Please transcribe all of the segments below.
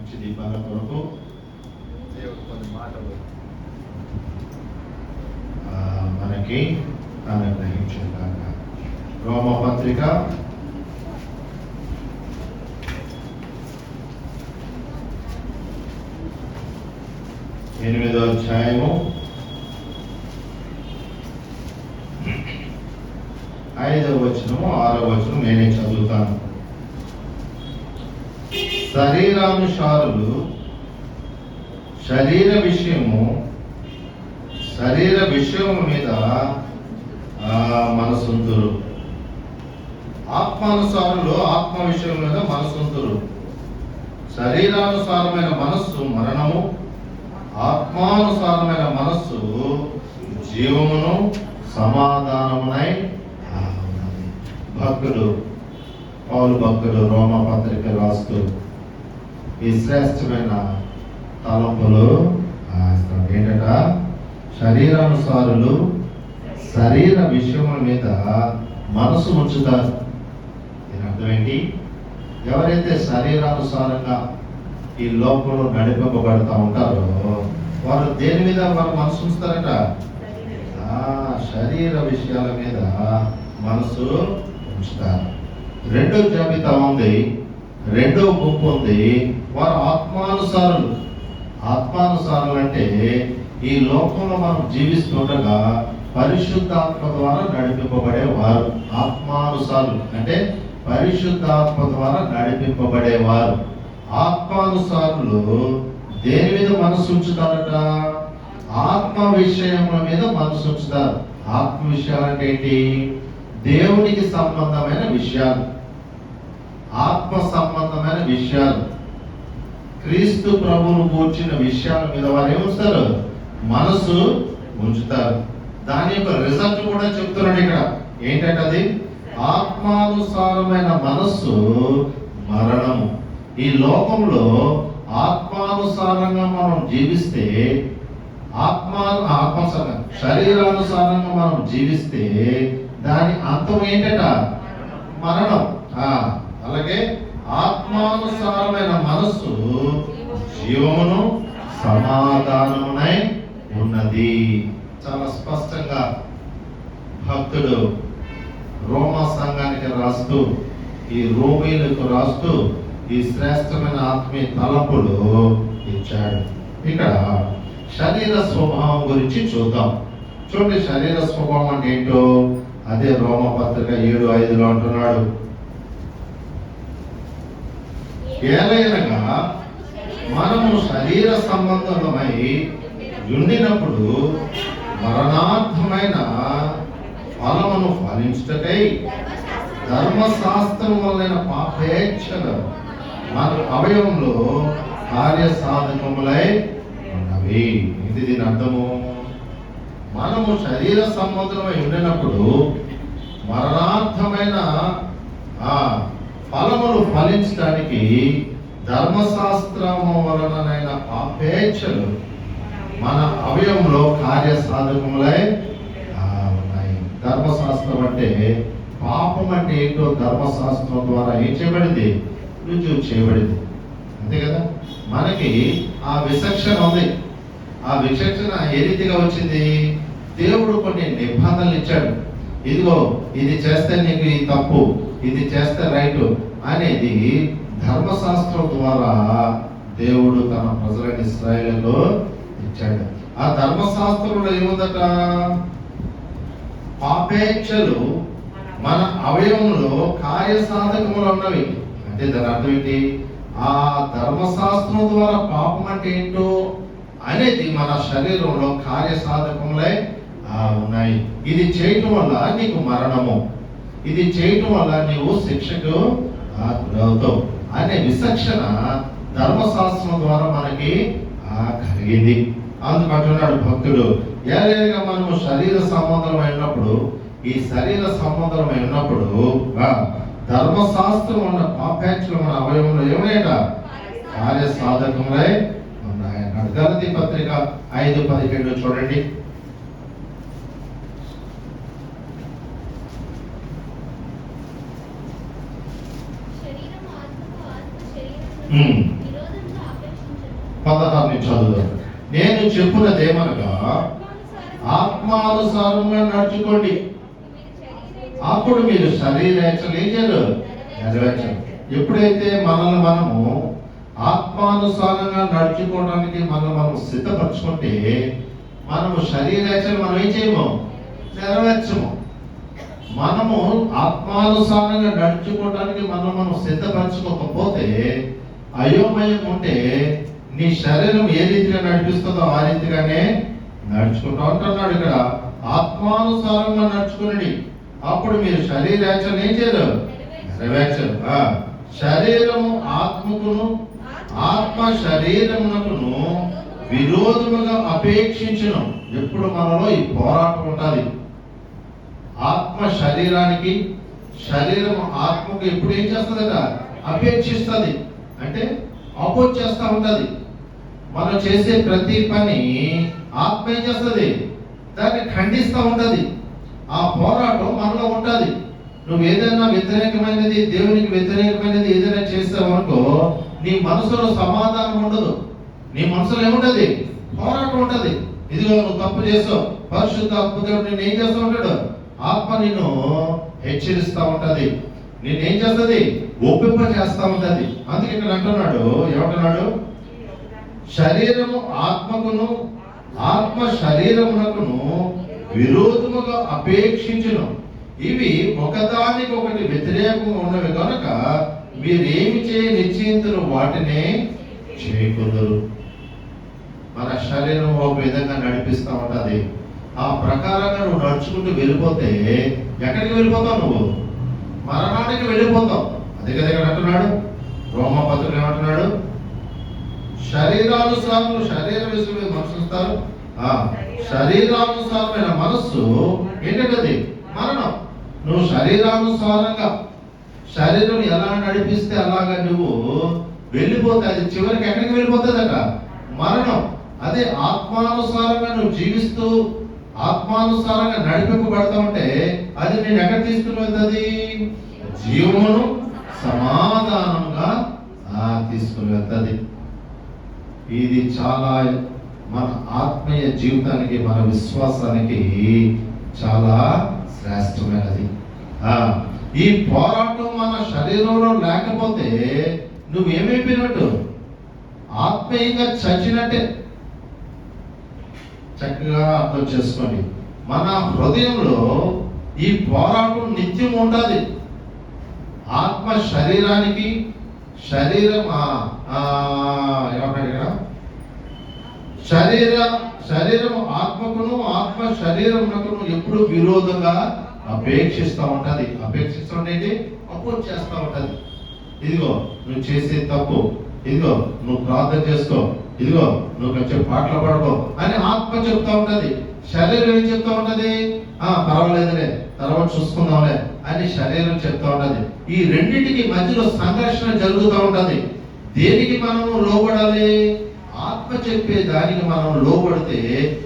మంచి దీపాల కొరకు కొన్ని మాటలు మనకి అనుగ్రహించుగాక. రోమపత్రిక 8వ అధ్యాయము 5వ వచనము 6వ వచనం నేనే చదువుతాను. శరీరానుసారులు శరీర విషయము మీద మనసుంతురు, ఆత్మానుసారులు ఆత్మ విషయం మీద మనసుంతురు. శరీరానుసారమైన మనస్సు మరణము, ఆత్మానుసారమైన మనస్సు జీవమును సమాధానమునై ఉన్నది. పౌలు భక్తుడు రోమపత్రిక రాస్తూ ఈ శ్రేష్టమైన తలంపులు ఏంటట, శరీరానుసారులు శరీర విషయముల మీద మనసు ఉంచుతారు. దీని అర్థం ఏంటి? ఎవరైతే శరీరానుసారంగా ఈ లోకంలో నడిపింపబడుతూ ఉంటారో వారు దేని మీద వారు మనసు ఉంచుతారట? శరీర విషయాల మీద మనసు ఉంచుతారు. రెండో జాబితా ఉంది, రెండో గుంపు ఉంది, వారు ఆత్మానుసారులు. ఆత్మానుసారులు అంటే ఈ లోకంలో మనం జీవిస్తుండగా పరిశుద్ధాత్మ ద్వారా నడిపింపబడేవారు. ఆత్మానుసారులు అంటే పరిశుద్ధాత్మ ద్వారా నడిపింపబడేవారు. ఆత్మానుసారులు దేని మీద మనసు ఉంచుతారట? ఆత్మ విషయముల మీద మనసు ఉంచుతారు. ఆత్మ విషయాలు అంటే ఏంటి? దేవునికి సంబంధమైన విషయాలు, ఆత్మ సంబంధమైన విషయాలు, క్రీస్తు ప్రభువును కూర్చిన విషయాల మీద వారు ఏముంచుతారు? మనసు ఉంచుతారు. దాని యొక్క రిజల్ట్ కూడా చెప్తున్నాడు ఇక్కడ. ఏంటంటే అది ఆత్మానుసారమైన మనస్సు మరణము. ఈ లోకంలో ఆత్మానుసారంగా మనం జీవిస్తే, శరీరానుసారంగా మనం జీవిస్తే దాని అంతం ఏంటట? మరణం. అలాగే ఆత్మానుసారమైన మనస్సు జీవమును సమాధానమునై ఉన్నది. చాలా స్పష్టంగా భక్తుడు రోమా సంఘానికి రాస్తూ, ఈ రోమీలకు రాస్తూ ఈ శ్రేష్టమైన ఆత్మీయ తలంపులు ఇచ్చాడు. ఇక్కడ శరీర స్వభావం గురించి చూద్దాం. చూడండి, శరీర స్వభావం అంటే ఏంటో అదే రోమపత్రిక 7:5 అంటున్నాడు. ఏలైనగా మనము శరీర సంబంధమై ఉండినప్పుడు మరణార్థమైన ఫలమును ఫలించుటకై ధర్మశాస్త్రం వలన పాపేచ్ఛలు మన అవయవంలో కార్యసాధకములై ఉన్నవి. ఇది దీని అర్థము. మనము శరీర సంబంధమై ఉండినప్పుడు మరణార్థమైన ఫలములు ఫలించడానికి ధర్మశాస్త్రము వలనైన పాపేచ్ఛలు మన అవయవంలో కార్యసాధకములై ఉన్నాయి. ధర్మశాస్త్రం అంటే పాపం అంటే ఏంటో ధర్మశాస్త్రం ద్వారా ఏం చేయబడింది? రుజువు చేయబడింది. అంతే కదా? మనకి ఆ విచక్షణ ఉంది. ఆ విచక్షణ ఏ రీతిగా వచ్చింది? దేవుడు కొన్ని నిబంధనలు ఇచ్చాడు. ఇదిగో ఇది చేస్తే నీకు ఈ తప్పు, ఇది చేస్తే రైట్ అనేది ధర్మశాస్త్రం ద్వారా దేవుడు తన ప్రజలైన ఇశ్రాయేలులో ఇచ్చాడు. ఆ ధర్మశాస్త్రంలో ఏముందట? పాపేచ్ఛలు మన అవయవంలో కార్యసాధకములు ఉన్నవి. అంటే దాని అర్థం ఏంటి? ఆ ధర్మశాస్త్రం ద్వారా పాపం అంటే ఏంటో అనేది మన శరీరంలో కార్యసాధకములై ఉన్నాయి. ఇది చేయటం వల్ల నీకు మరణము, ఇది చేయటం వల్ల నీవు శిక్షకు గురవుతావు అనే విచక్షణ ధర్మశాస్త్రం ద్వారా మనకి కలిగింది. అందుకంటున్నాడు భక్తుడు, ఏదైనా మనము శరీర సంబంధమైనప్పుడు, ఈ శరీర సంబంధమైనప్పుడు ధర్మశాస్త్రం ఉన్న పాపేచ్ఛలు మన అవయవంలో ఏమైనా కార్యసాధకములై ఉన్నాయన్నాడు. గలతీ పత్రిక 5:17 చూడండి. 16 నుంచి చదువుదాం. నేను చెప్పున్నదేమనగా ఆత్మానుసారంగా నడుచుకోండి, అప్పుడు మీరు శరీరేచ్ఛలు ఏం చేయరు, నెరవేర్చరు. ఎప్పుడైతే మనల్ని మనము ఆత్మానుసారంగా నడుచుకోవడానికి మనం సిద్ధపరచుకుంటే మనము శరీరేచ్ఛలు మనం ఏం చేయము, నెరవేర్చము. మనము ఆత్మానుసారంగా నడుచుకోవడానికి మనం సిద్ధపరచుకోకపోతే, అయోమయం ఉంటే నీ శరీరం ఏ రీతిగా నడిపిస్తుందో ఆ రీతిగానే నడుచుకుంటా ఉంటున్నాడు. ఇక్కడ ఆత్మానుసారంగా నడుచుకుని అప్పుడు మీరు శరీరేచ్ఛలు ఏం చేయరు, నెరవేర్చరు. శరీరము ఆత్మకును ఆత్మ శరీరమునకును విరోధముగా అపేక్షించును. ఎప్పుడు మనలో ఈ పోరాటం ఉంటుంది. ఆత్మ శరీరానికి, శరీరం ఆత్మకు ఎప్పుడు ఏం చేస్తుందట, అపేక్షిస్తుంది. అంటే అపోజ్ చేస్తూ ఉంటుంది. మనం చేసే ప్రతి పని ఆత్మ ఏం చేస్తుంది, దాన్ని ఖండిస్తూ ఉంటుంది. ఆ పోరాటం మనలో ఉంటుంది. నువ్వు ఏదైనా వ్యతిరేకమైనది, దేవునికి వ్యతిరేకమైనది ఏదైనా చేస్తావనుకో, నీ మనసులో సమాధానం ఉండదు. నీ మనసులో ఏముంటది, పోరాటం ఉంటది. ఇదిగో నువ్వు తప్పు చేసావు, పరిశుద్ధ దేవుడు నేను ఏం చేస్తూ ఉంటాడు, ఆత్మ నిన్ను హెచ్చరిస్తూ ఉంటది, నేనేం చేస్తుంది, ఒప్పింప చేస్తూ ఉంటది. అందుకే ఇక్కడ అంటున్నాడు, ఏమంటున్నాడు, శరీరము ఆత్మకును ఆత్మ శరీరమునకును విరోధముగా అపేక్షించును. ఇవి ఒకదానికొకటి వ్యతిరేకంగా ఉన్నవి కనుక మీరేమి చేయ నిశ్చయింతులు వాటినే చేయకూడదు. మన శరీరం ఒక విధంగా నడిపిస్తూ ఉంటది. ఆ ప్రకారంగా నువ్వు నడుచుకుంటూ వెళ్ళిపోతే ఎక్కడికి వెళ్ళిపోతావు, నువ్వు మరణానికి వెళ్ళిపోతావు. అదే కదా ఇక్కడ అంటున్నాడు, రోమపత్రిక ఏమంటున్నాడు, శరీరానుసారం శరీర విషయం మనసుస్తారు, శరీరానుసారమైన మనస్సు ఏంటంటే మరణం. నువ్వు శరీరానుసారంగా శరీరం ఎలా నడిపిస్తే అలాగా నువ్వు వెళ్ళిపోతే అది చివరికి ఎక్కడికి వెళ్ళిపోతుందట, మరణం. అదే ఆత్మానుసారంగా నువ్వు జీవిస్తూ ఆత్మానుసారంగా నడిపింపబడతా ఉంటే అది నేను ఎక్కడ తీసుకుని వెళ్తుంది, జీవమును సమాధానంగా తీసుకుని వెళ్తుంది. ఇది చాలా మన ఆత్మీయ జీవితానికి, మన విశ్వాసానికి చాలా శ్రేష్టమైనది. ఈ పోరాటం మన శరీరంలో లేకపోతే నువ్వేమైపోయినట్టు, ఆత్మీయంగా చచ్చినట్టే. చక్కగా అర్థం చేసుకోండి. మన హృదయంలో ఈ పోరాటం నిత్యం ఉంటుంది. ఆత్మ శరీరానికి, శరీరం శరీరం ఆత్మకును ఆత్మ శరీరమునకును ఎప్పుడు విరోధంగా అపేక్షిస్తూ ఉంటది. అపేక్షిస్తుంటే అపోజ్ చేస్తూ ఉంటది. ఇదిగో నువ్వు చేసే తప్పు, ఇదిగో నువ్వు ప్రార్థన చేసుకో, ఇదిగో నువ్వు కొంచెం పాటలు పాడుకో అని ఆత్మ చెప్తా ఉంటది. శరీరం ఏం చెప్తా ఉంటది, పర్వాలేదులే తర్వాత చూసుకుందాంలే అని శరీరం చెప్తా ఉంటది. ఈ రెండింటికి మధ్యలో సంఘర్షణ జరుగుతూ ఉంటది. దేనికి మనము లోబడాలి, ఆత్మ చెప్పే దానికి మనం లోబడితే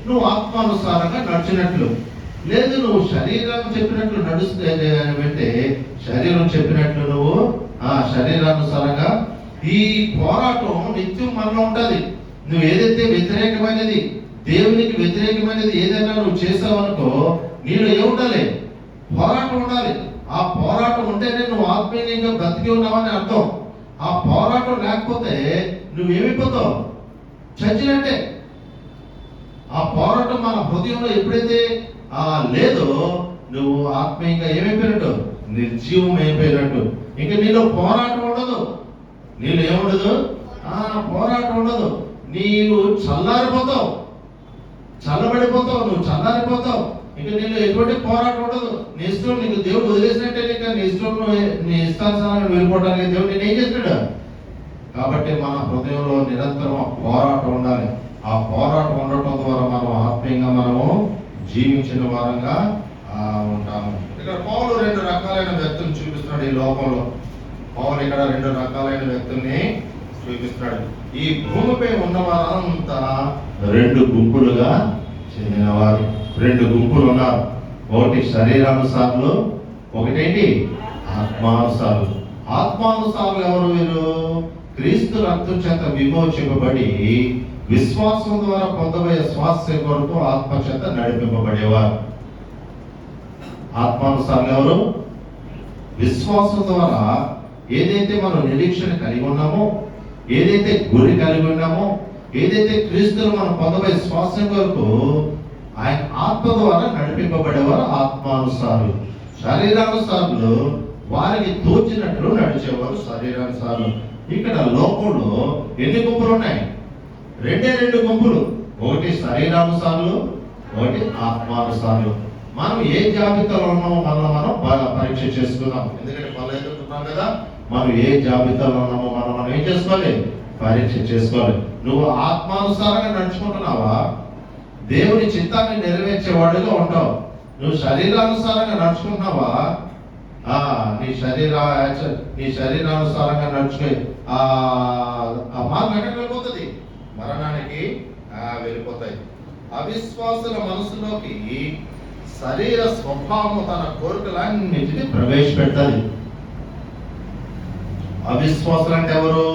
నువ్వు ఆత్మానుసారంగా నడిచినట్లు. లేదు నువ్వు శరీరం చెప్పినట్లు నడుస్తే అంటే శరీరం చెప్పినట్లు నువ్వు శరీరానుసారంగా. ఈ పోరాటం నిత్యం మనలో ఉంటది. నువ్వు ఏదైతే వ్యతిరేకమైనది, దేవునికి వ్యతిరేకమైనది ఏదైనా నువ్వు చేసావనుకో, నీలో ఏముండాలి, పోరాటం ఉండాలి. ఆ పోరాటం ఉంటేనే నువ్వు ఆత్మీయంగా బ్రతికి ఉన్నావని అర్థం. ఆ పోరాటం లేకపోతే నువ్వేమైపోతావు, చచ్చినట్టే. ఆ పోరాటం మన హృదయంలో ఎప్పుడైతే లేదో నువ్వు ఆత్మీయంగా ఏమైపోయినట్టు, నిర్జీవం అయిపోయినట్టు. ఇంకా నీలో పోరాటం ఉండదు, నీలో ఏముండదు, పోరాటం ఉండదు. నీవు చల్లారిపోతావు, చల్లబడిపోతావు, నువ్వు చల్లారిపోతావు. ఇంకా నీలో ఎటువంటి పోరాటం ఉండదు. నీ ఇష్టం, నీకు దేవుడు వదిలేసినట్టే. ఇంకా నీ ఇష్టం, నీ ఇష్టానుసారంగా వెళ్ళిపోవడానికి దేవుడు నేను ఏం చేస్తాడు. కాబట్టి మన హృదయంలో నిరంతరం పోరాటం ఉండాలి. ఆ పోరాటం ఉండటం ద్వారా మనం ఆత్మీయంగా మనము జీవించిన వారంగా ఉంటాము. ఇక్కడ పౌలు 2 రకాలైన వ్యక్తులను చూపిస్తున్నాడు. ఈ లోకంలో పౌలు ఇక్కడ 2 రకాలైన వ్యక్తుల్ని చూపిస్తున్నాడు. ఈ భూమిపై ఉన్న వారంతా 2 గుంపులుగా చెందినవారు. 2 గుంపులు ఉన్నారు. ఒకటి శరీరానుసారులు, ఒకటేంటి ఆత్మానుసారులు. ఆత్మానుసారులు ఎవరు? వీరు క్రీస్తు రక్తం చేత విమోచింపబడి విశ్వాసం ద్వారా పొందబోయే స్వాస్థ్యం కొరకు ఆత్మ చేత నడిపింపబడేవారు. ఆత్మానుసారులు ఎవరు? విశ్వాసం ద్వారా ఏదైతే మనం నిరీక్షణ కలిగి ఉన్నామో, ఏదైతే గురి కలిగి ఉన్నామో, ఏదైతే క్రీస్తులు మనం పొందబోయే స్వాస్థ్యం కొరకు ఆయన ఆత్మ ద్వారా నడిపింపబడేవారు ఆత్మానుసారులు. శరీరానుసారులు వారికి తోచినట్లు నడిచేవారు శరీరానుసారులు. ఇక్కడ లోకంలో ఎన్ని గుంపులు ఉన్నాయి? రెండు గుంపులు. ఒకటి శరీరానుసారులు, ఒకటి ఆత్మానుసారులు. మనం ఏ జాబితాలో ఉన్నామో మనం పరీక్ష చేసుకుందాం. ఎందుకంటే వాళ్ళు ఎదుర్కొన్నాం కదా, మనం ఏ జాబితాలో ఉన్నామో మనం ఏం చేసుకోవాలి? పరీక్ష చేసుకోవాలి. నువ్వు ఆత్మానుసారంగా నడుచుకుంటున్నావా? దేవుని చిత్తాన్ని నెరవేర్చేవాడుగా ఉంటావు. నువ్వు శరీరానుసారంగా నడుచుకుంటున్నావా? నీ శరీరానుసారంగా నడుచుకుని ఆ మార్గం ఎక్కడికి వెళ్ళిపోతుంది? మరణానికి వెళ్ళిపోతాయి. అవిశ్వాసుల మనసులోకి శరీర స్వభావం తన కోరికలన్నింటినీ ప్రవేశపెడతాది. అవిశ్వాసులు అంటే ఎవరు?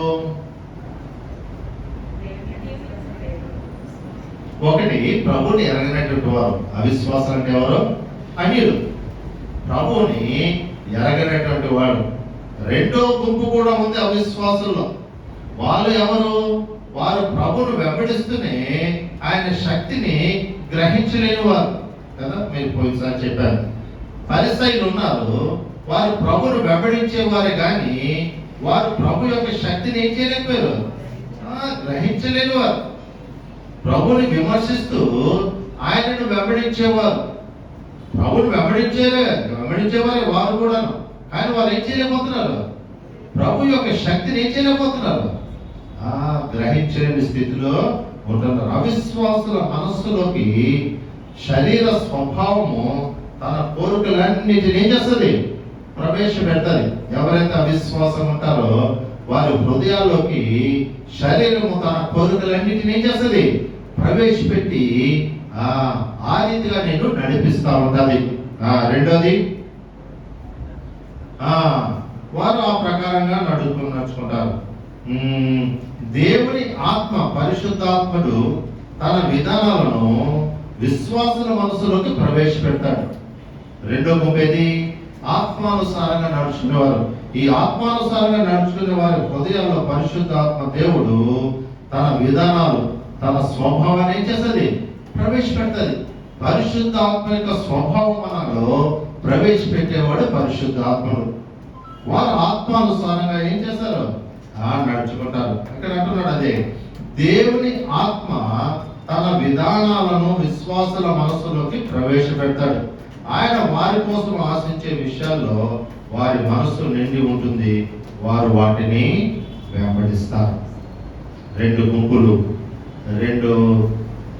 ఒకటి, ప్రభుని ఎరగనటువంటి వారు. అవిశ్వాసులు అంటే ఎవరు? అన్యులు, ప్రభువుని ఎరగనటువంటి వాడు. రెండో గుంపు కూడా ఉంది అవిశ్వాసుల్లో. వాళ్ళు ఎవరు? వారు ప్రభువును వెంబడిస్తూనే ఆయన శక్తిని గ్రహించలేని వారు కదా. మీరు పోయినసారి చెప్పారు, పరిసయ్యులు ఉన్నారు. వారు ప్రభువును వెంబడించేవారు కానీ వారు ప్రభు యొక్క శక్తిని ఏం చేయలేకపోయారు? గ్రహించలేని వారు. ప్రభుని విమర్శిస్తూ ఆయనను వెంబడించేవారు. ప్రభుని వెంబడించేవారే వారు కూడా. కానీ వారు ఏం చేయలేకపోతున్నారు? ప్రభు యొక్క శక్తిని ఏం చేయలేకపోతున్నారు? గ్రహించలేని స్థితిలో ఉంటున్నారు. అవిశ్వాసుల మనస్సులోకి శరీర స్వభావము తన కోరికలన్నిటిని ఏం చేస్తుంది? ప్రవేశపెడతాది. ఎవరైతే అవిశ్వాసం ఉంటారో వారి హృదయాల్లోకి శరీరము తన కోరికలన్నిటిని ఏం చేస్తుంది? ప్రవేశపెట్టి ఆ రీతిగా నేను నడిపిస్తా ఉంటుంది. రెండోది, వారు ఆ ప్రకారంగా నడుచుకుంటారు. దేవుని ఆత్మ, పరిశుద్ధాత్ముడు తన విధానాలను విశ్వాసుల మనసులోకి ప్రవేశపెడతాడు. రెండో గుంపేది ఆత్మానుసారంగా నడుచుకునేవారు. ఈ ఆత్మానుసారంగా నడుచుకునే వారి హృదయాల్లో పరిశుద్ధాత్మ దేవుడు తన విధానాలు, తన స్వభావాన్ని ఏం చేస్తుంది? ప్రవేశపెడుతుంది. పరిశుద్ధాత్మ యొక్క స్వభావం మనలో ప్రవేశపెట్టేవాడు పరిశుద్ధాత్ముడు. వారు ఆత్మానుసారంగా ఏం చేస్తారు? నడుచుకుంటారు. ఇక్కడ అంటున్నాడు అదే, దేవుని ఆత్మ తన విధానాలను విశ్వాసుల మనసులోకి ప్రవేశపెడతాడు. ఆయన వారి కోసం ఆశించే విషయాల్లో వారి మనస్సు నిండి ఉంటుంది. వారు వాటిని వెంబడిస్తారు. రెండు గుంపులు,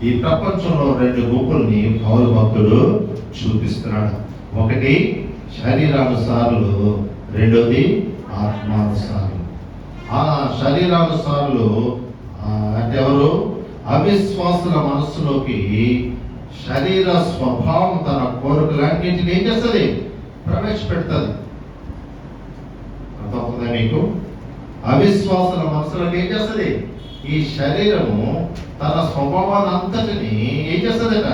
ఈ ప్రపంచంలో రెండు గుంపుల్ని పౌలు భక్తుడు చూపిస్తున్నాడు. ఒకటి శరీరానుసారులు, రెండోది ఆత్మానుసారులు. శరీరానుసారులు అంటే ఎవరు? అవిశ్వాసుల మనస్సులోకి శరీర స్వభావం తన కోరికలన్నింటినీ ఏం చేస్తుంది? ప్రవేశపెడుతుంది. అర్థమవుతుందా మీకు? అవిశ్వాసుల మనసులోకి ఏం చేస్తుంది? ఈ శరీరము తన స్వభావాన్ని అంతటిని ఏం చేస్తుందట?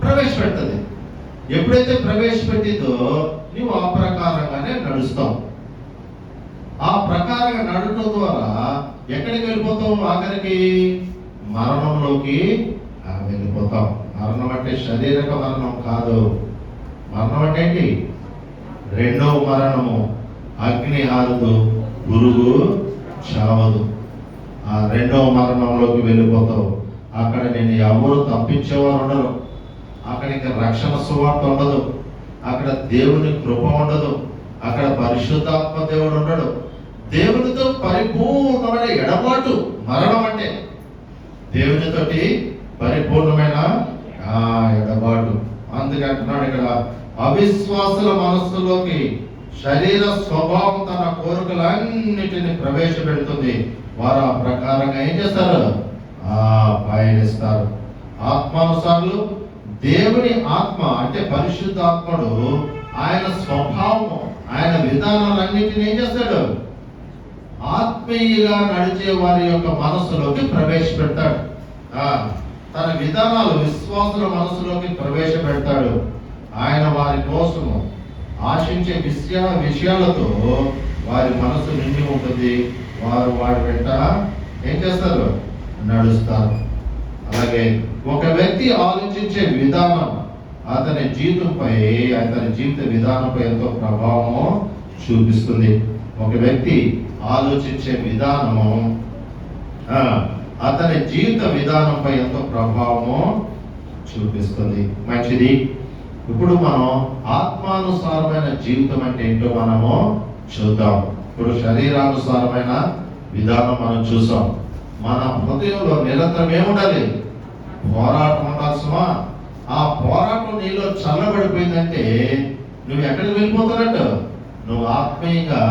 ప్రవేశపెడుతుంది. ఎప్పుడైతే ప్రవేశపెట్టిందో నువ్వు ఆ ప్రకారంగానే నడుస్తావు. ఆ ప్రకారంగా నడటం ద్వారా ఎక్కడికి వెళ్ళిపోతావు? ఆఖరికి మరణంలోకి వెళ్ళిపోతాం. మరణం అంటే శారీరక మరణం కాదు. మరణం అంటే ఏంటి? రెండవ మరణము. అగ్ని ఆరదు, గురువు చావదు. ఆ రెండవ మరణంలోకి వెళ్ళిపోతావు. అక్కడ నేను ఎవరు తప్పించేవారు ఉండరు. అక్కడ ఇంకా రక్షణ సువార్త ఉండదు. అక్కడ దేవుని కృప ఉండదు. అక్కడ పరిశుద్ధాత్మ దేవుడు ఉండడు. దేవునితో పరిపూర్ణమైన ఎడబాటు మరణం అంటే. దేవునితోటి పరిపూర్ణమైన ఎడబాటు. అందుకే అంటున్నాడు ఇక్కడ, అవిశ్వాసుల మనస్సులోకి శరీర స్వభావం తన కోరికలన్నిటిని ప్రవేశపెడుతుంది. వారు ఆ ప్రకారంగా ఏం చేస్తారు? పయనిస్తారు. ఆత్మానుసారులు దేవుని ఆత్మ అంటే పరిశుద్ధాత్ముడు ఆయన స్వభావం, ఆయన విధానాలన్నిటిని ఏం చేస్తాడు? ఆత్మీయంగా నడిచే వారి యొక్క మనసులోకి ప్రవేశపెడతాడు. తన విధానాలు విశ్వాసుల మనసులోకి ప్రవేశపెడతాడు. ఆయన వారి కోసము ఆశించే విషయాలతో వారి మనసు నిండి ఉంటుంది. వారు వాడి వెంట ఏం చేస్తారు? నడుస్తారు. అలాగే ఒక వ్యక్తి ఆలోచించే విధానం అతని జీవిత విధానంపై ఎంతో ప్రభావము చూపిస్తుంది. ఒక వ్యక్తి ఆలోచించే విధానము అతని జీవిత విధానంపై ఎంతో ప్రభావము చూపిస్తుంది. మంచిది. ఇప్పుడు మనం ఆత్మానుసారమైన జీవితం అంటే ఏంటో మనము చూద్దాం. ఇప్పుడు శరీరానుసారమైన విధానం మనం చూసాం. మన హృదయంలో నిరంతరం ఏముండాలి? పోరాటం ఉండాల్సిమా. ఆ పోరాటం నీలో చల్లబడిపోయిందంటే నువ్వు ఎక్కడికి వెళ్ళిపోతున్నట్టు? నువ్వు ఆత్మీయంగా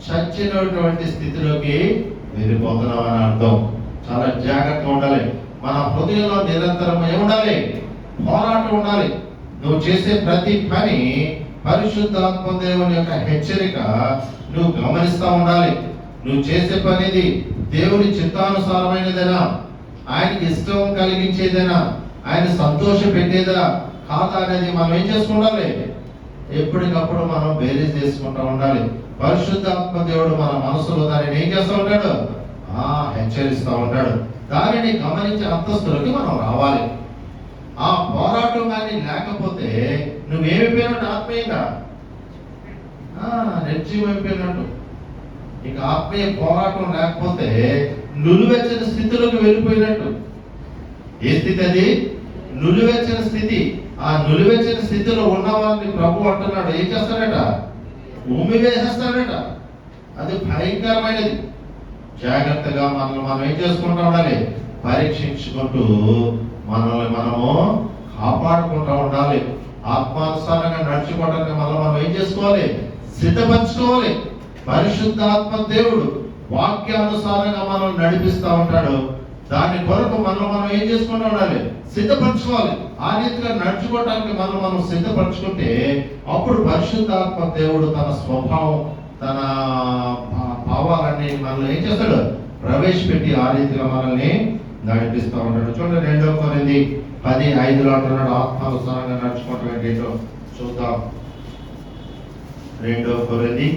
చచ్చినటువంటి స్థితిలోకి వెళ్ళిపోతున్నావు అని అర్థం. చాలా జాగ్రత్తగా ఉండాలి. మన హృదయంలో నిరంతరం ఏముండాలి? పోరాటం ఉండాలి. నువ్వు చేసే ప్రతి పని పరిశుద్ధాత్మ దేవుని యొక్క హెచ్చరిక నువ్వు గమనిస్తూ ఉండాలి. నువ్వు చేసే పనిది దేవుని చిత్తానుసారమైనదేనా, ఆయనకి ఇష్టం కలిగించేదేనా, ఆయన సంతోష పెట్టేదా కాదా అనేది మనం ఏం చేసుకుండాలి? ఎప్పటికప్పుడు మనం బేరీజ్ చేసుకుంటూ ఉండాలి. పరిశుద్ధాత్మ దేవుడు మన మనసులో దానిని ఏం చేస్తూ ఉంటాడు? హెచ్చరిస్తూ ఉంటాడు. దానిని గమనించే అంతస్తులకి మనం రావాలి. ఆ పోరాటం కానీ లేకపోతే నువ్వేమైపోయినట్టు? ఆత్మీయంగా నిర్జీవమైపోయినట్టు. ఇక ఆత్మీయ పోరాటం లేకపోతే నులివెచ్చని స్థితిలోకి వెళ్ళిపోయినట్టు. ఏ స్థితి అది? నులివెచ్చని స్థితి. ఆ నులివెచ్చని స్థితిలో ఉన్న వారిని ప్రభు అంటున్నాడు, ఏం చేస్తాడట? భూమి వేసేస్తాడట. అది భయంకరమైనది. జాగ్రత్తగా మనం ఏం చేసుకుంటూ ఉండాలి? పరీక్షించుకుంటూ మనల్ని మనము కాపాడుకుంటూ ఉండాలి. ఆత్మానుసారంగా నడుచుకోవడానికి మనం ఏం చేసుకోవాలి? సిద్ధపరచుకోవాలి. పరిశుద్ధాత్మ దేవుడు వాక్యానుసారంగా మనం నడిపిస్తూ ఉంటాడు. దాని కొరకు మనం ఏం చేసుకుంటూ ఉండాలి? సిద్ధపరచుకోవాలి. ఆ రీతిగా నడుచుకోవడానికి మనం సిద్ధపరచుకుంటే అప్పుడు పరిశుద్ధాత్మ దేవుడు తన స్వభావం, తన భావాలన్నీ మనల్ని ఏం చేస్తాడు? ప్రవేశపెట్టి ఆ రీతిగా మనల్ని నడిపిస్తూ ఉంటాడు. చూడండి 2 కొరింథీ 10:5 అంటున్నాడు. ఆత్మానుసారంగా నడుచుకోవటం ఏంటో చూద్దాం. 2 కొరింథీ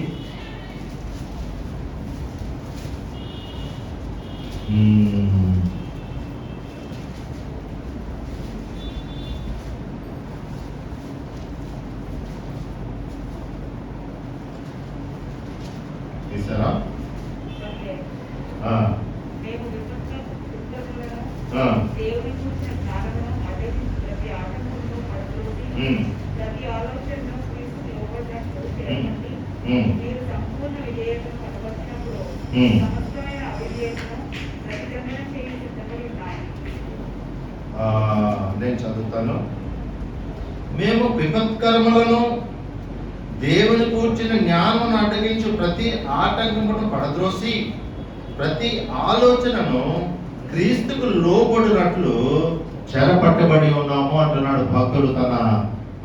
తీసారా? నేను చదువుతాను. మేము విపత్కరములను దేవుని కూర్చిన జ్ఞానమును అడ్డగించు ప్రతి ఆటంకమును పడద్రోసి ప్రతి ఆలోచనను క్రీస్తుకు లోబడినట్లు చెరపట్టబడి ఉన్నాము అంటున్నాడు భక్తుడు. తన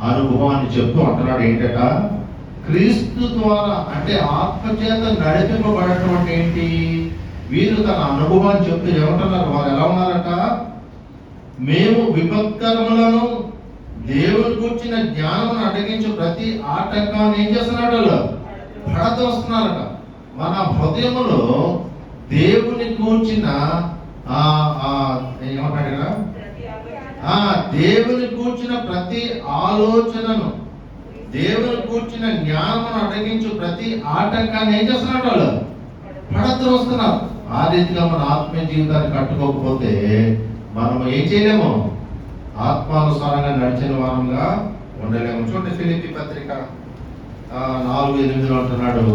అనుభవాన్ని చెప్తూ అంటున్నాడు ఏంటట? క్రీస్తు ద్వారా అంటే ఆత్మచేత నడిపింపబడటం ఏంటి? వీరు తన అనుభవాన్ని చెప్తూ ఏమంటున్నారు? వారు ఎలా ఉన్నారట? మేము విపత్కరములను దేవుని కూర్చిన జ్ఞానమును అడ్డగించు ప్రతి ఆటంకాన్ని ఏం చేస్తున్నాడు? పడదోస్తున్నారట. మన హృదయములో దేవుని కూర్చిన ఏమంటాడు కదా? దేవుని కూర్చిన ప్రతి ఆలోచనను, దేవుని కూర్చిన జ్ఞానమును అడ్డగించు ప్రతి ఆటంకాన్ని ఏం చేస్తున్నాడు? వాళ్ళు పడద్రోస్తున్నారు. ఆ రీతిగా మన ఆత్మీయ జీవితాన్ని కట్టుకోకపోతే మనం ఏం చేయలేము? ఆత్మానుసారంగా నడిచిన వారంగా ఉండలేము. చూడండి ఫిలిప్పీ పత్రిక 4:8 అంటున్నాడు.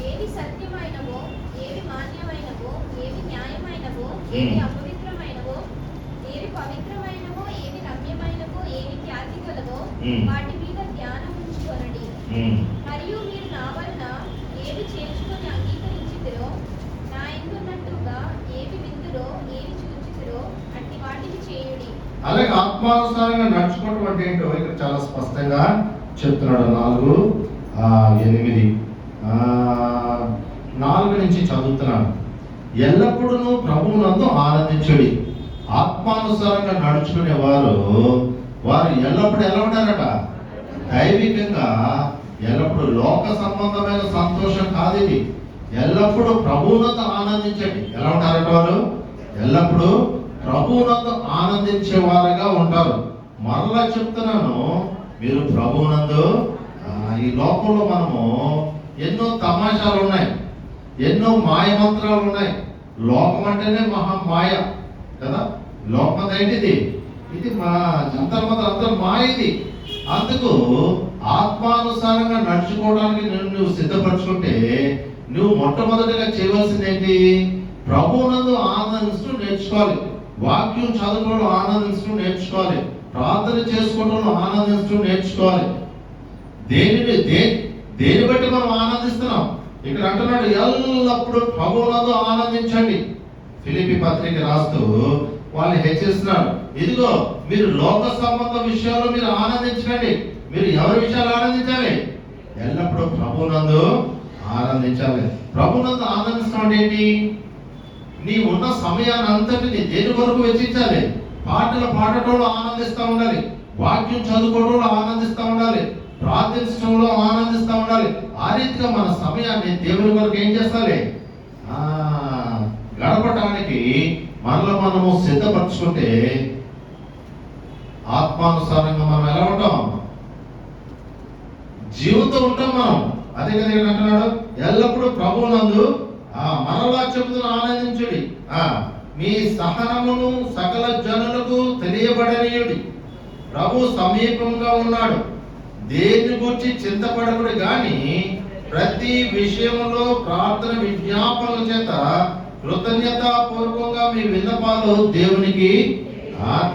ఏవి సత్యమైనవో, ఏవి మాన్యమైనవో, ఏవి న్యాయమైనవో, ఏవి అపవిత్రమైనవో, ఏవి పవిత్రమైనవో, ఏవి రమ్యమైనవో, ఏవి ఖ్యాతి గలవో వాటి మీద ధ్యానం ఉంచుకొనండి. మరియు మీరు నా వలన ఏవి చేర్చుకొని అంగీకరించుదురో, నా యందున్నట్టుగా ఏవి విందురో, ఏవి చూచుదురో అట్టి వాటిని చేయుడి. అలాగే ఆత్మానుసారంగా నడుచుకోవటం అంటే ఏంటో ఇక్కడ చాలా స్పష్టంగా చెప్తున్నాడు. 4:8 4 నుంచి చదువుతున్నాను. ఎల్లప్పుడూ ప్రభువునందు ఆనందించుడి. ఆత్మానుసారంగా నడుచుకునే వారు ఎల్లప్పుడు ఎలా ఉంటారట? దైవికంగా ఎల్లప్పుడు లోక సంబంధమైన సంతోషం కాదు ఇది. ఎల్లప్పుడూ ప్రభువునందు ఆనందించండి. ఎలా ఉంటారట వారు? ఎల్లప్పుడూ ప్రభువునందు ఆనందించేవారుగా ఉంటారు. మరలా చెప్తున్నాను, మీరు ప్రభువునందు ఈ లోకంలో మనము ఎన్నో తమాషాలు ఉన్నాయి, ఎన్నో మాయమంత్రాలు ఉన్నాయి. లోకం అంటేనే మహా మాయ కదా. లోకం ఏంటిది? ఇది మా అంతా మాయ ఇది. అందుకు ఆత్మానుసారంగా నడుచుకోవడానికి నువ్వు సిద్ధపరచుకుంటే నువ్వు మొట్టమొదటిగా చేయవలసింది ఏంటి? ప్రభువునందు ఆనందిస్తూ నేర్చుకోవాలి. వాక్యం చదువుకోవడం ఆనందిస్తూ నేర్చుకోవాలి. ప్రార్థన చేసుకోవడంలో ఆనందిస్తూ నేర్చుకోవాలి. దేని బట్టి మనం ఆనందిస్తున్నాం? ఇక్కడ అంటున్నాడు, ఎల్లప్పుడూ ప్రభువునందు ఆనందించండి. ఫిలిప్పీ పత్రిక రాస్తూ వాళ్ళు హెచ్చరిస్తున్నాడు, ఇదిగో మీరు లోక సంబంధ విషయాల్లో మీరు ఆనందించండి. మీరు ఎవరి విషయాలు ఆనందించాలి? ఎల్లప్పుడూ ప్రభువునందు ఆనందించాలి. ప్రభువునందు ఆనందించడం ఏంటి? నీ ఉన్న సమయాన్ని అంతటిని దేని వరకు వెచ్చించాలి? పాటలు పాడటంలో ఆనందిస్తూ ఉండాలి, వాక్యం చదువుకోవడంలో ఆనందిస్తూ ఉండాలి, ప్రార్థించడంలో ఆనందిస్తూ ఉండాలి. ఆ రీతిగా మన సమయాన్ని దేవుని వరకు ఏం చేస్తాలి? గడపటానికి మనము సిద్ధపరచుకుంటే ఆత్మానుసారంగా మనం ఎలా ఉంటాం? జీవంతో ఉంటాం మనం. అదే కదా ఇక్కడ అంటున్నాడు, ఎల్లప్పుడూ ప్రభువునందు మరలా చెబుతున్న ఆనందించుడి. మీ సహనమును సకల జనులకు తెలియబడనీయుడి. ప్రభు సమీపంగా ఉన్నాడు. దేని గురించి చింతపడకుడు గాని ప్రతి విషయంలో ప్రార్థన విజ్ఞాపనల చేత కృతజ్ఞతాపూర్వకంగా మీ విన్నపాలు దేవునికి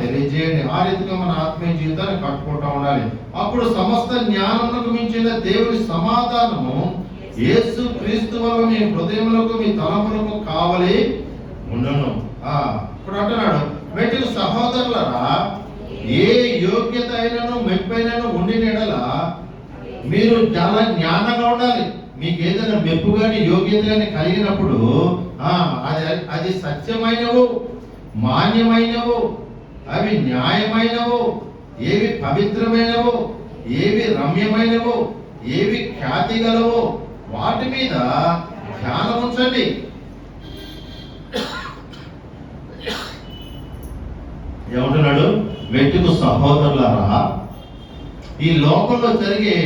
తెలియజేయండి. ఆ రీతిగా మన ఆత్మీయ జీవితాన్ని కట్టుకుంటూ ఉండాలి. అప్పుడు సమస్త జ్ఞానములకు మించిన దేవుని సమాధానము యేసు క్రీస్తు వల్ల మీ హృదయములకు మీ తలపులకు కావలి ఉండను. ఇప్పుడు అంటున్నాడు, మెట్టుకు సహోదరులరా, ఏ యోగ్యత అయినను మెప్పైనను ఉండిన ఎడల మీరు చాలా జ్ఞానంగా ఉండాలి. మీకు ఏదైనా మెప్పు కానీ యోగ్యత కానీ కలిగినప్పుడు అది సత్యమైనవు, మాన్యమైనవు, అవి న్యాయమైనవు, ఏవి పవిత్రమైనవో, ఏవి రమ్యమైనవో, ఏవి ఖ్యాతి గలవో వాటి మీద ధ్యానం ఉంచండి. ఏమంటున్నాడు? మెట్టుకు సహోదరులారా, ఈ లోకంలో జరిగే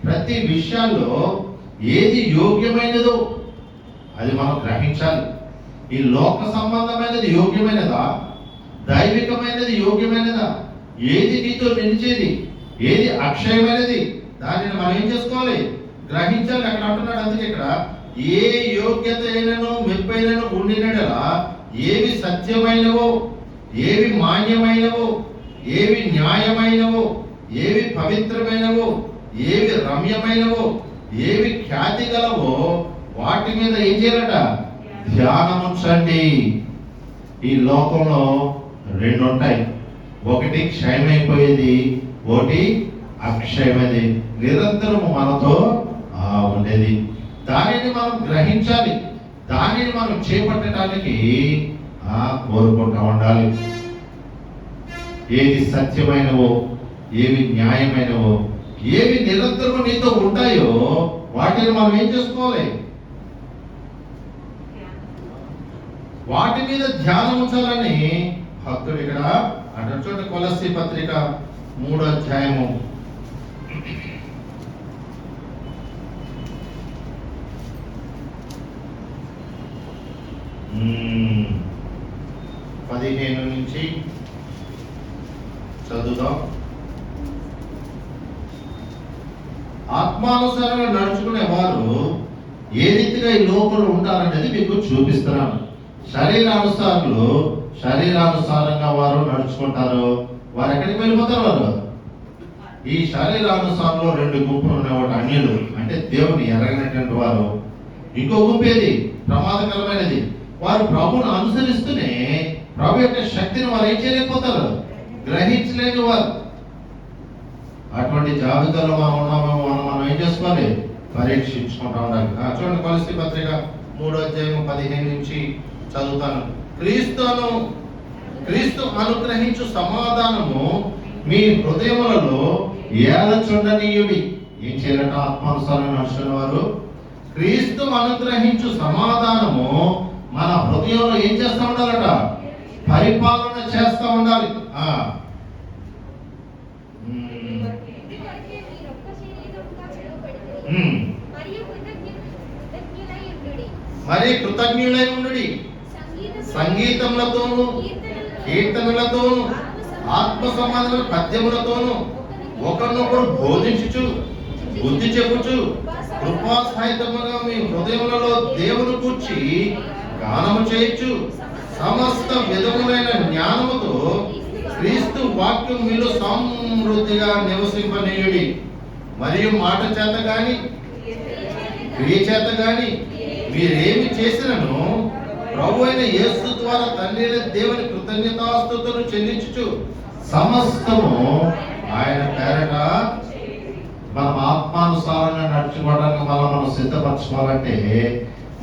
ప్రతి విషయాల్లో ఏది యోగ్యమైనదో అది మనం గ్రహించాలి. ఈ లోక సంబంధమైనది యోగ్యమైనదా? దైవికమైనది యోగ్యమైనదా? ఏది నీతో నిలిచేది, ఏది అక్షయమైనది, దానిని మనం ఏం చేసుకోవాలి? గ్రహించాలి. అక్కడ అంటున్నాడు. అందుకే ఇక్కడ ఏ యోగ్యత అయినను మెప్పైనను ఉండినడలా ఏవి సత్యమైనవో, ఏవి మాన్యమైనవో, ఏవి న్యాయమైనవో, ఏవి పవిత్రమైనవో, ఏవి రమ్యమైనవో, ఏవి ఖ్యాతి గలవో వాటి మీద ఏం చేయాలట? ధ్యానం ఉంచండి. ఈ లోకంలో రెండు ఉంటాయి, ఒకటి క్షయమైపోయేది, ఒకటి అక్షయమైనది, నిరంతరము మనతో ఉండేది. దానిని మనం గ్రహించాలి, దానిని మనం చేపట్టడానికి కోరుకుంటూ ఉండాలి. ఏది సత్యమైనవో, ఏవి న్యాయమైనవో, ఏవి నిరంతరము నీతో ఉంటాయో వాటిని మనం ఏం చేసుకోవాలి? వాటి మీద ధ్యానం ఉంచాలని భక్తుడు ఇక్కడ అంటారు. చూడండి, కొలస్సీ పత్రిక 3వ అధ్యాయము 15 నుంచి చదువుదాం. ఆత్మానుసారంగా నడుచుకునే వారు ఏ రీతిగా ఈ లోకంలో ఉంటారనేది మీకు చూపిస్తున్నాను. శరీరానుసారంగా వారు నడుచుకుంటారు. వారు ఎక్కడికి వెళ్ళిపోతారు? వారు ఈ శరీరానుసారంలో 2 గుంపులు ఉన్నవాడు అన్యులు, అంటే దేవుని ఎరగనటువంటి వారు. ఇంకో గుంపు ఏది? ప్రమాదకరమైనది. వారు ప్రభువును అనుసరిస్తూనే ప్రభు యొక్క శక్తిని వారు ఏం చేయలేకపోతారు? గ్రహించలేని వారు. అటువంటి జాబితాలో మనం ఉన్నామేమో మనం ఏం చేసుకోవాలి, పరీక్షించుకుంటా ఉండాలి. చూడండి కొలస్సీ పత్రిక 3:15 నుంచి చదువుతాను. క్రీస్తు అనుగ్రహించు సమాధానము మీ హృదయములలో ఏలచుండనీయుడి. ఏం చేయాలట? ఆత్మానుసారంగా నడుచుకున్న వారు క్రీస్తు అనుగ్రహించు సమాధానము మన హృదయంలో ఏం చేస్తా ఉండాలట? పరిపాలన చేస్తా ఉండాలి. మరి కృతజ్ఞులై ఉండుడి. సంగీతములతోను కీర్తనలతోను ఆత్మ సంబంధమైన పద్యములతోను ఒకరినొకరు బోధించుచు బుద్ధి చెప్పుచు కృపా సహితముగా మీ హృదయములలో దేవుని గూర్చి గానము చేయొచ్చు. సమస్త విధములైన జ్ఞానముతో క్రీస్తు వాక్యం మీలో సమృద్ధిగా నివసింపనీయుడి. మరియు మాట చేత గాని క్రియ చేత గాని మీరేమి చేసినను ప్రభు అయిన యేసు ద్వారా తండ్రి అయిన దేవుని కృతజ్ఞతాస్తుతులు చెల్లించుచు సమస్తము ఆయన పేరట మనం ఆత్మానుసారంగా నడుచుకోవడానికి మనం సిద్ధపరచుకోవాలంటే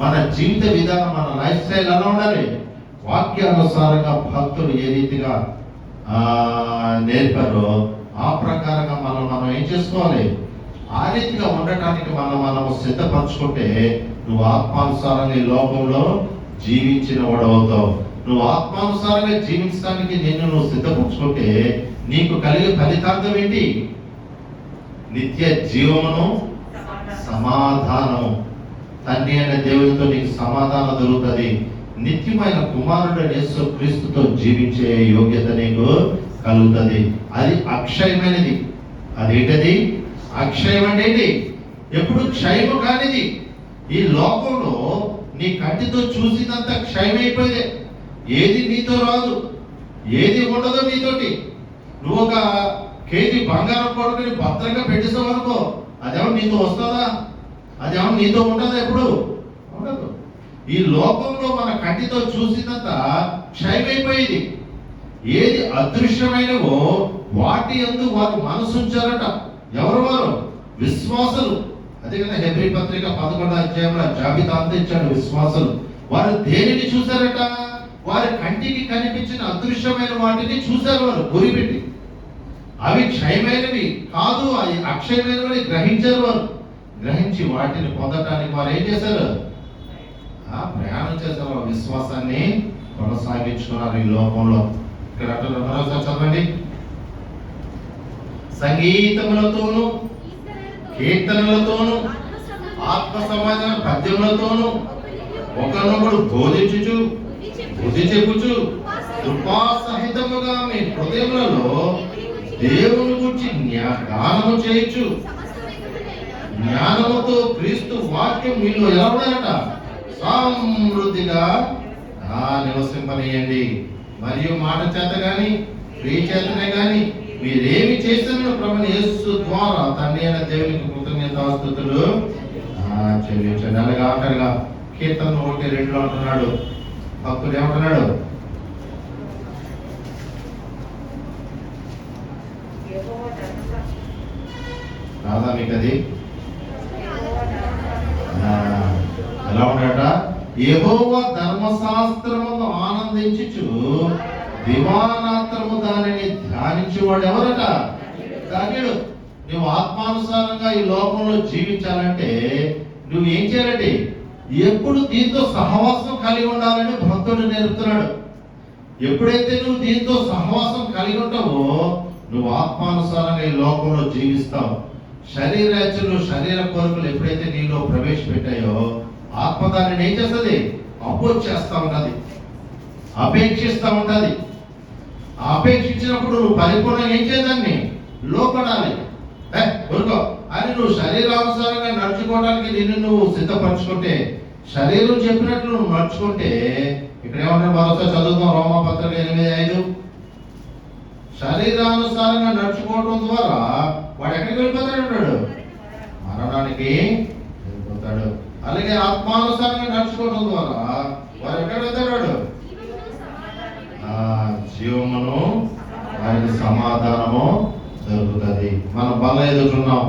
మన జీవిత విధానం, మన లైఫ్ స్టైల్ ఎలా ఉండాలి? వాక్యానుసారంగా భక్తులు ఏ రీతిగా నేర్పారో ఆ ప్రకారంగా మనం ఏం చేసుకోవాలి? ఆ రీతిగా ఉండటానికి మనము సిద్ధపరచుకుంటే నువ్వు ఆత్మానుసారంగా ఈ లోకంలో జీవించిన వాడవుతావు. నువ్వు ఆత్మానుసారంగా జీవించడానికి నువ్వు సిద్ధపరచుకుంటే నీకు కలిగే ఫలితార్థం ఏంటి? నిత్య జీవమును, సమాధానము. తండ్రి అయిన దేవునితో నీకు సమాధానం దొరుకుతుంది. నిత్యమైన కుమారుడు యేసు క్రీస్తుతో జీవించే యోగ్యత నీకు కలుగుతుంది. అది అక్షయమైనది. అదేంటది? అక్షయం అంటే ఎప్పుడు క్షయము కానిది. ఈ లోకంలో నీ కంటితో చూసినంత క్షయమైపోయింది. ఏది నీతో రాదు, ఏది ఉండదు నీతోటి. నువ్వు ఒక కేజీ బంగారం కొడుకుని భద్రంగా పెట్టేసావు అనుకో, అదేమో నీతో వస్తుందా? అదేమో నీతో ఉంటుందా? ఎప్పుడు ఉండదు. ఈ లోకంలో మన కంటితో చూసినంత క్షయమైపోయింది. ఏది అదృశ్యమైనవో వాటి యందు వారు మనసుంచారట. ఎవరు వారు? విశ్వాసులు. అదే కదా హెబ్రీ పత్రిక 11వ జాబితా అంతా ఇచ్చాడు. విశ్వాసులు వారు దేనిని చూశారట? వారి కంటికి కనిపించిన అదృశ్యమైన వాటిని చూశారు. వారు గురిపెట్టి అవి క్షయమైనవి కాదు, అవి అక్షయమైనవి గ్రహించారు. వారు గ్రహించి వాటిని పొందటానికి వారు ఏం చేశారు? ప్రయాణం చేశారు. విశ్వాసాన్ని కొనసాగించుకున్నారు ఈ లోకంలో. ఇక్కడ మరోసారి చదవండి. సంగీతములతోను కీర్తనలతోను ఆత్మ సమాధాన పద్యములతోను ఒకరినొకడు బోధించుచు బుద్ధి చెప్పుచు కృపా సహితముగా మీ హృదయములలో దేవుని గురించి గానము చేయొచ్చు. జ్ఞానముతో క్రీస్తు వాక్యం మీలో ఎలా ఉండాలట? సమృద్ధిగా నివసింపనీయండి. మరియు మాట చేత గాని క్రియ చేతనే గాని మీరేమి చేసిన ప్రభుని యేసు ద్వారా తండ్రి అయిన దేవునికి కృతజ్ఞతాస్తుతులు చెల్లించండి. అలాగే ఆఖరిగా కీర్తన 1:2 అంటున్నాడు. భక్తుడు ఏమంటున్నాడు? రాదా మీకు అది? ఎలా ఉన్నాడట? యెహోవా ధర్మశాస్త్రమును ఆనందించుచు దివారాత్రము దానిని ధ్యానించేవాడు ఎవరట? ధన్యుడు. నువ్వు ఆత్మానుసారంగా ఈ లోకంలో జీవించాలంటే నువ్వు ఏం చేయాలంటే ఎప్పుడు దీంతో సహవాసం కలిగి ఉండాలని భక్తుడు నేర్పుతున్నాడు. ఎప్పుడైతే నువ్వు దీంతో సహవాసం కలిగి ఉంటావో నువ్వు ఆత్మానుసారంగా ఈ లోకంలో జీవిస్తావు. శరీరాచలు శరీర కోరికలు ఎప్పుడైతే నీలో ప్రవేశపెట్టాయో ఆత్మ దానిని ఏం చేస్తుంది? అపోజ్ చేస్తా ఉన్నది, అపేక్షిస్తూ ఉంటుంది. అపేక్షించినప్పుడు నువ్వు పరిపూర్ణంగా ఏం చేయాలని? లోపడాలి. ఊరుకో అని నువ్వు శరీరానుసారంగా నడుచుకోవడానికి నిన్ను నువ్వు సిద్ధపరచుకుంటే, శరీరం చెప్పినట్లు నువ్వు నడుచుకుంటే, ఇక్కడ ఏమన్నా మరోసారి చదువుతాం రోమాపత్రిక 8:5. శరీరానుసారంగా నడుచుకోవడం ద్వారా వాడు ఎక్కడికి వెళ్ళిపోతాడు? అంటాడు మరణానికి వెళ్ళిపోతాడు. అలాగే ఆత్మానుసారంగా నడుచుకోవడం ద్వారా వాడు ఎక్కడ వెళ్తాడు? జీవమును ఆయనకి సమాధానము దొరుకుతుంది. మనం బల్ల ఎదుర్కొన్నాం.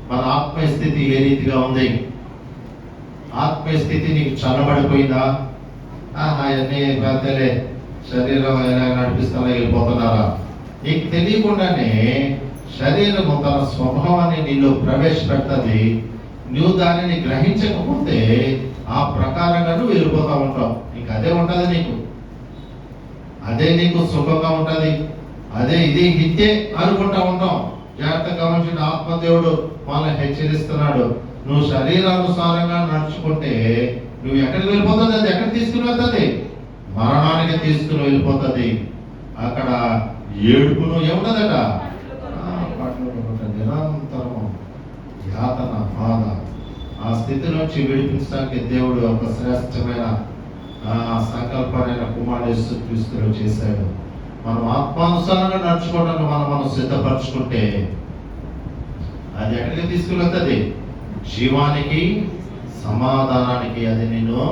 మన ఆత్మీయ స్థితి ఏ రీతిగా ఉంది? ఆత్మీయ స్థితి నీకు చల్లబడిపోయిందా? అవన్నీ పెద్దలే, శరీరం ఎలా నడిపిస్తానో వెళ్ళిపోతున్నారా? నీకు తెలియకుండానే శరీరము తన స్వభావాన్ని నీలో ప్రవేశపెడుతుంది. నువ్వు దానిని గ్రహించకపోతే ఆ ప్రకారంగా నువ్వు వెళ్ళిపోతా ఉంటావు. నీకు అదే ఉంటుంది, అదే నీకు సుఖంగా ఉంటుంది, అదే ఇది హిత్తే అనుకుంటా ఉంటాం. జాగ్రత్తగా గమనించిన ఆత్మదేవుడు మనల్ని హెచ్చరిస్తున్నాడు. నువ్వు శరీరానుసారంగా నడుచుకుంటే నువ్వు ఎక్కడికి వెళ్ళిపోతుంది? అది ఎక్కడ తీసుకుని వెళ్తుంది? మరణానికి తీసుకుని వెళ్ళిపోతుంది. అక్కడ ఏడుపును ఏముంటదట? నిరంతరము యాతన, బాధ. ఆ స్థితి నుంచి విడిపించడానికి దేవుడు ఒక శ్రేష్టమైన సంకల్పమైన కుమారుడు యేసుక్రీస్తును చేశాడు. మనం ఆత్మానుసారంగా నడుచుకోవడానికి మనం సిద్ధపరచుకుంటే అది ఎక్కడికి తీసుకువెళ్తుంది? జీవానికి, సమాధానానికి అది నిన్ను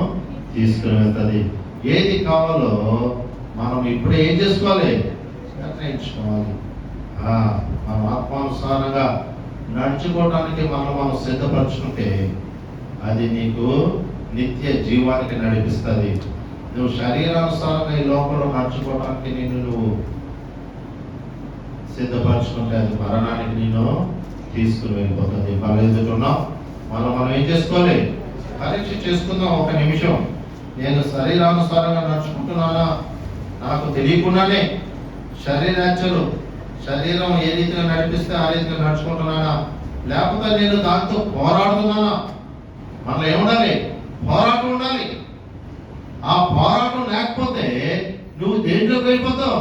తీసుకుని వెళ్తుంది. ఏది కావాలో మనం ఇప్పుడే ఏం చేసుకోవాలి? నిర్ణయించుకోవాలి. మనం ఆత్మానుసారంగా నడుచుకోవడానికి మనం సిద్ధపరచుకుంటే అది నీకు నిత్య జీవానికి నడిపిస్తుంది. నువ్వు శరీరానుసారంగా ఈ లోకంలో నడుచుకోవడానికి నువ్వు సిద్ధపరచుకుంటే అది మరణానికి నేను తీసుకుని వెళ్ళిపోతుంది. మనం ఎదుగుతున్నాం. మనం ఏం చేసుకోవాలి? పరీక్ష చేసుకుందాం. ఒక నిమిషం, నేను శరీరానుసారంగా నడుచుకుంటున్నానా? నాకు తెలియకుండానే శరీరం ఏ రీతిగా నడిపిస్తే ఆ రీతిగా నడుచుకుంటున్నానా? లేకపోతే నేను దాంతో పోరాడుతున్నానా? మనలో ఏముండాలి? పోరాటం ఉండాలి. ఆ పోరాటం లేకపోతే నువ్వు దేంట్లోకి వెళ్ళిపోతావు?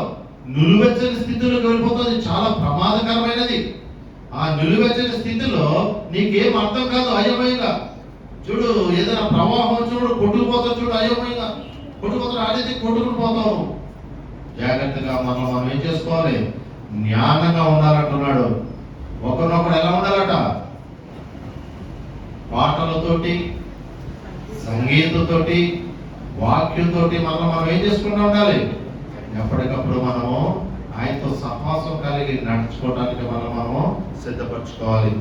నిలువెచ్చని స్థితిలోకి వెళ్ళిపోతావు. అది చాలా ప్రమాదకరమైనది. ఆ నిలువెచ్చని స్థితిలో నీకేం అర్థం కాదు. అయోమయంగా చూడు, ఏదైనా ప్రవాహం చూడు, కొట్టుకుపోతావు. చూడు, అయోమయంగా కొట్టుకుపోతావు. ఆడేది కొట్టుకుని పోతావు. జాగ్రత్తగా మనం ఏం చేసుకోవాలి? జ్ఞానంగా ఉండాలంటున్నాడు. ఒకరినొకడు ఎలా ఉండాలట? పాటలతోటి, సంగీతంతోటి, వాక్యంతోటి మనం ఏం చేసుకుంటూ ఉండాలి? ఎప్పటికప్పుడు మనము ఆయనతో సహవాసం కలిగి నడుచుకోవడానికి మనము సిద్ధపరచుకోవాలి.